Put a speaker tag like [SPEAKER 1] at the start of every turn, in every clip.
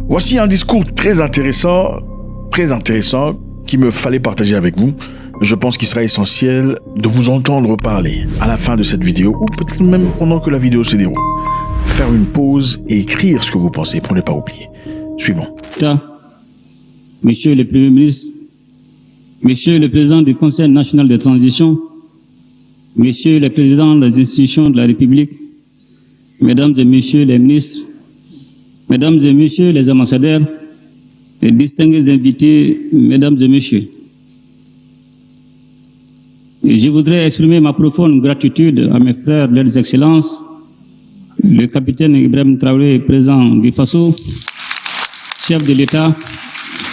[SPEAKER 1] Voici un discours très intéressant, qu'il me fallait partager avec vous. Je pense qu'il sera essentiel de vous entendre parler à la fin de cette vidéo, ou peut-être même pendant que la vidéo se déroule. Faire une pause et écrire ce que vous pensez pour ne pas oublier. Suivant.
[SPEAKER 2] Monsieur le Premier ministre, Monsieur le Président du Conseil national de transition, Monsieur le Président des institutions de la République, Mesdames et Messieurs les ministres, Mesdames et Messieurs les ambassadeurs, et distingués invités, Mesdames et Messieurs. Je voudrais exprimer ma profonde gratitude à mes frères, leurs excellences, le capitaine Ibrahim Traoré, président du Faso, chef de l'État,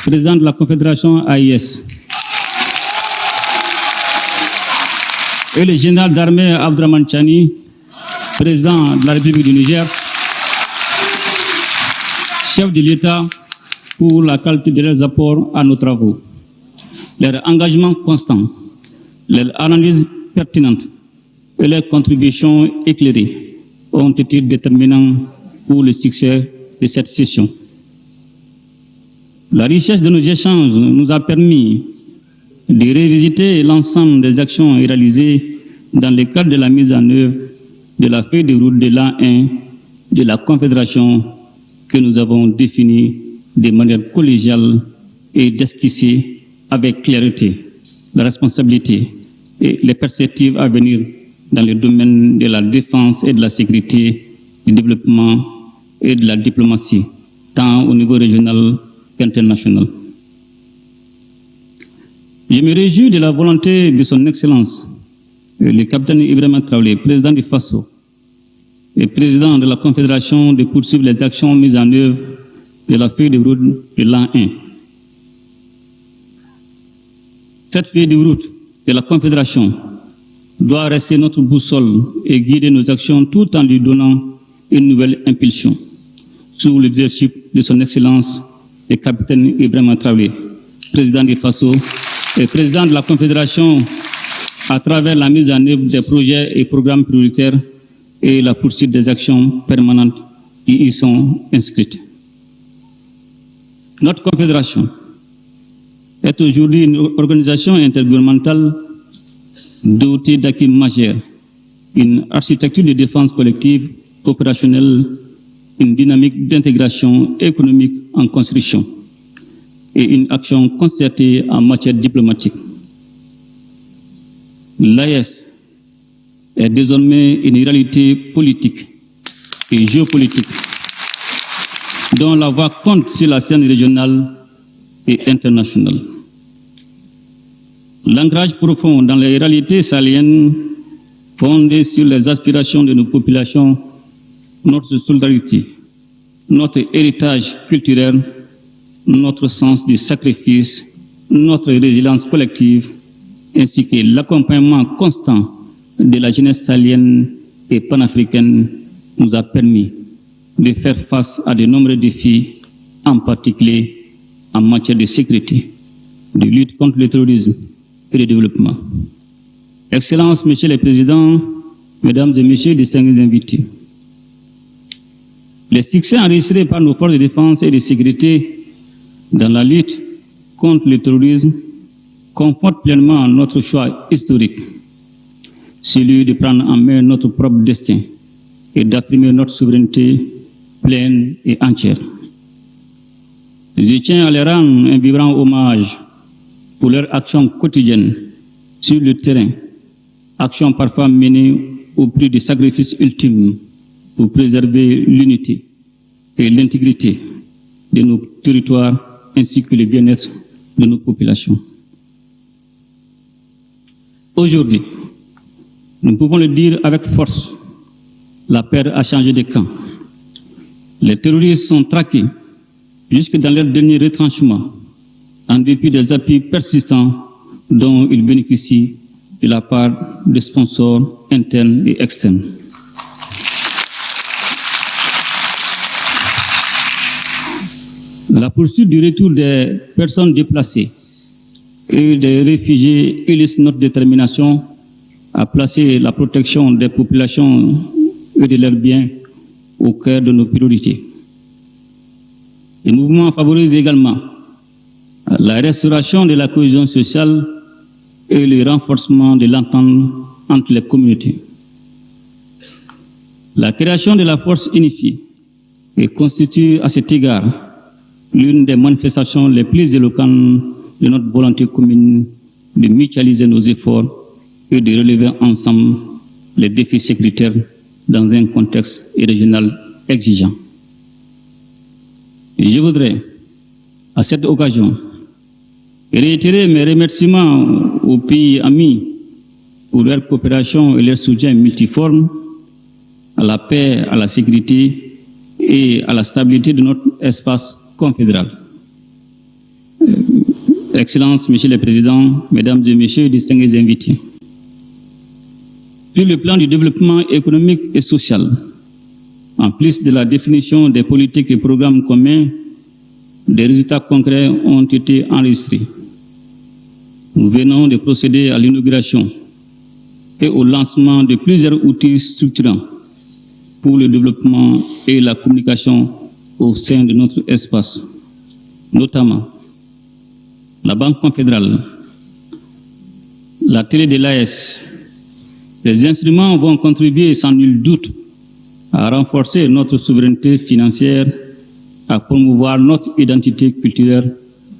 [SPEAKER 2] président de la Confédération AIS, et le général d'armée Abdraman Chani, président de la République du Niger, chef de l'État, pour la qualité de leurs apports à nos travaux. Leur engagement constant, leur analyse pertinente et leurs contributions éclairées ont été déterminants pour le succès de cette session. La richesse de nos échanges nous a permis de revisiter l'ensemble des actions réalisées dans le cadre de la mise en œuvre de la feuille de route de l'an 1 de la Confédération que nous avons définie de manière collégiale et d'esquisser avec clarté la responsabilité et les perspectives à venir dans le domaine de la défense et de la sécurité, du développement et de la diplomatie, tant au niveau régional qu'international. Je me réjouis de la volonté de son Excellence, le capitaine Ibrahim Traoré, président du Faso et président de la Confédération, de poursuivre les actions mises en œuvre de la feuille de route de l'an 1. Cette feuille de route de la Confédération doit rester notre boussole et guider nos actions tout en lui donnant une nouvelle impulsion. Sous le leadership de son Excellence, le capitaine Ibrahim Traoré, président du Faso et président de la Confédération, à travers la mise en œuvre des projets et programmes prioritaires et la poursuite des actions permanentes qui y sont inscrites. Notre Confédération est aujourd'hui une organisation intergouvernementale dotée d'acquis majeurs, une architecture de défense collective opérationnelle, une dynamique d'intégration économique en construction et une action concertée en matière diplomatique. L'AES est désormais une réalité politique et géopolitique dont la voix compte sur la scène régionale et internationale. L'ancrage profond dans les réalités sahéliennes, fondé sur les aspirations de nos populations, notre solidarité, notre héritage culturel, notre sens du sacrifice, notre résilience collective, ainsi que l'accompagnement constant de la jeunesse sahélienne et panafricaine nous a permis de faire face à de nombreux défis, en particulier en matière de sécurité, de lutte contre le terrorisme et de développement. Excellences, Messieurs les Présidents, Mesdames et Messieurs les distingués invités, les succès enregistrés par nos forces de défense et de sécurité dans la lutte contre le terrorisme confortent pleinement notre choix historique, celui de prendre en main notre propre destin et d'affirmer notre souveraineté pleine et entière. Je tiens à leur rendre un vibrant hommage pour leur action quotidienne sur le terrain, action parfois menée au prix du sacrifice ultime pour préserver l'unité et l'intégrité de nos territoires ainsi que le bien-être de nos populations. Aujourd'hui, nous pouvons le dire avec force, la paix a changé de camp. Les terroristes sont traqués jusque dans leur dernier retranchement, en dépit des appuis persistants dont ils bénéficient de la part des sponsors internes et externes. La poursuite du retour des personnes déplacées et des réfugiés illustre notre détermination à placer la protection des populations et de leurs biens au cœur de nos priorités. Le mouvement favorise également la restauration de la cohésion sociale et le renforcement de l'entente entre les communautés. La création de la force unifiée constitue à cet égard l'une des manifestations les plus éloquentes de notre volonté commune de mutualiser nos efforts et de relever ensemble les défis sécuritaires dans un contexte régional exigeant. Et je voudrais, à cette occasion, réitérer mes remerciements aux pays amis pour leur coopération et leur soutien multiforme à la paix, à la sécurité et à la stabilité de notre espace confédéral. Excellences, Monsieur le Président, Mesdames et Messieurs, distingués invités. Sur le plan du développement économique et social, en plus de la définition des politiques et programmes communs, des résultats concrets ont été enregistrés. Nous venons de procéder à l'inauguration et au lancement de plusieurs outils structurants pour le développement et la communication au sein de notre espace, notamment la Banque confédérale, la télé de l'AS. Les instruments vont contribuer sans nul doute à renforcer notre souveraineté financière, à promouvoir notre identité culturelle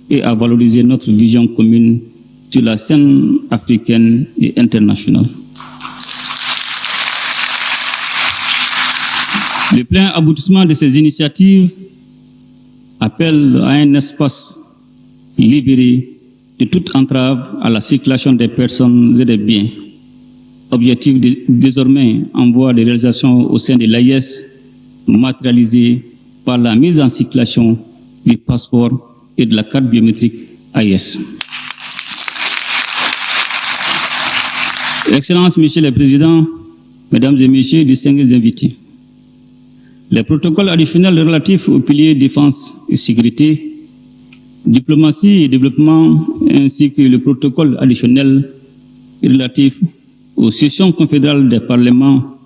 [SPEAKER 2] et à valoriser notre vision commune sur la scène africaine et internationale. Le plein aboutissement de ces initiatives appelle à un espace libéré de toute entrave à la circulation des personnes et des biens. Objectif désormais en voie de réalisation au sein de l'AIS, matérialisé par la mise en circulation du passeport et de la carte biométrique AIS. Excellences, Monsieur le Président, Mesdames et Messieurs, distingués invités. Les protocoles additionnels relatifs aux piliers défense et sécurité, diplomatie et développement, ainsi que le protocole additionnel relatif aux sessions confédérales des parlements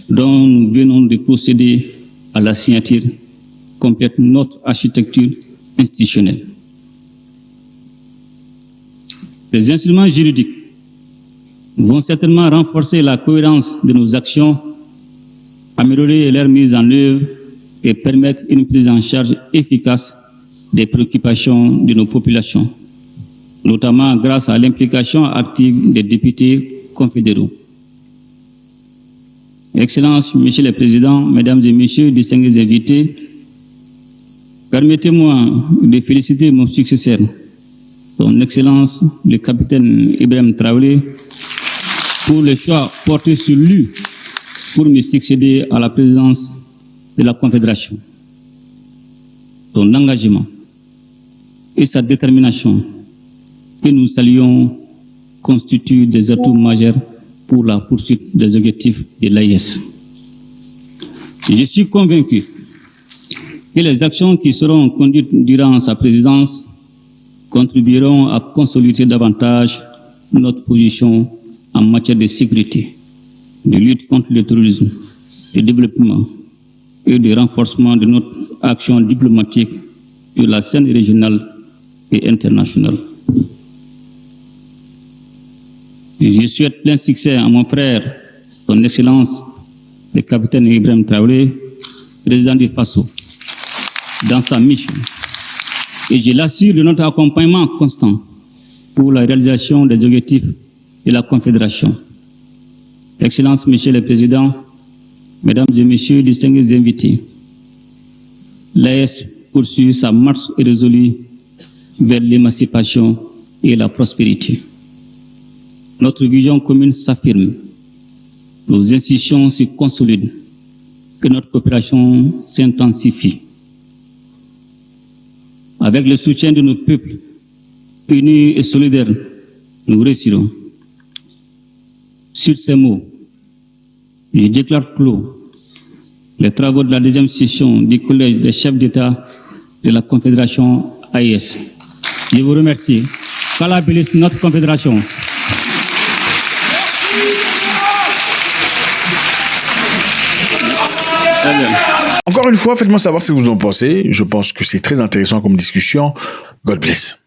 [SPEAKER 2] dont nous venons de procéder à la signature complètent notre architecture institutionnelle. Les instruments juridiques vont certainement renforcer la cohérence de nos actions, améliorer leur mise en œuvre et permettre une prise en charge efficace des préoccupations de nos populations, notamment grâce à l'implication active des députés confédéraux. Excellences, Monsieur le Président, Mesdames et Messieurs, distingués invités, permettez-moi de féliciter mon successeur, Son Excellence le capitaine Ibrahim Traoré, pour le choix porté sur lui pour me succéder à la présidence de la Confédération. Son engagement et sa détermination, que nous saluons, constituent des atouts majeurs pour la poursuite des objectifs de l'AIS. Je suis convaincu que les actions qui seront conduites durant sa présidence contribueront à consolider davantage notre position en matière de sécurité, de lutte contre le terrorisme, de développement et de renforcement de notre action diplomatique sur la scène régionale et internationale. Et je souhaite plein succès à mon frère, Son Excellence, le capitaine Ibrahim Traoré, président du FASO, dans sa mission. Et je l'assure de notre accompagnement constant pour la réalisation des objectifs de la Confédération. Excellences, Monsieur le Président, Mesdames et Messieurs, distingués invités, l'AS poursuit sa marche résolue vers l'émancipation et la prospérité. Notre vision commune s'affirme, nos institutions se consolident et notre coopération s'intensifie. Avec le soutien de nos peuples, unis et solidaires, nous réussirons. Sur ces mots, je déclare clos les travaux de la deuxième session du Collège des chefs d'État de la Confédération AIS. Je vous remercie. Qu'Allah bénisse notre Confédération. Très bien.
[SPEAKER 1] Encore une fois, faites-moi savoir ce que vous en pensez. Je pense que c'est très intéressant comme discussion. God bless.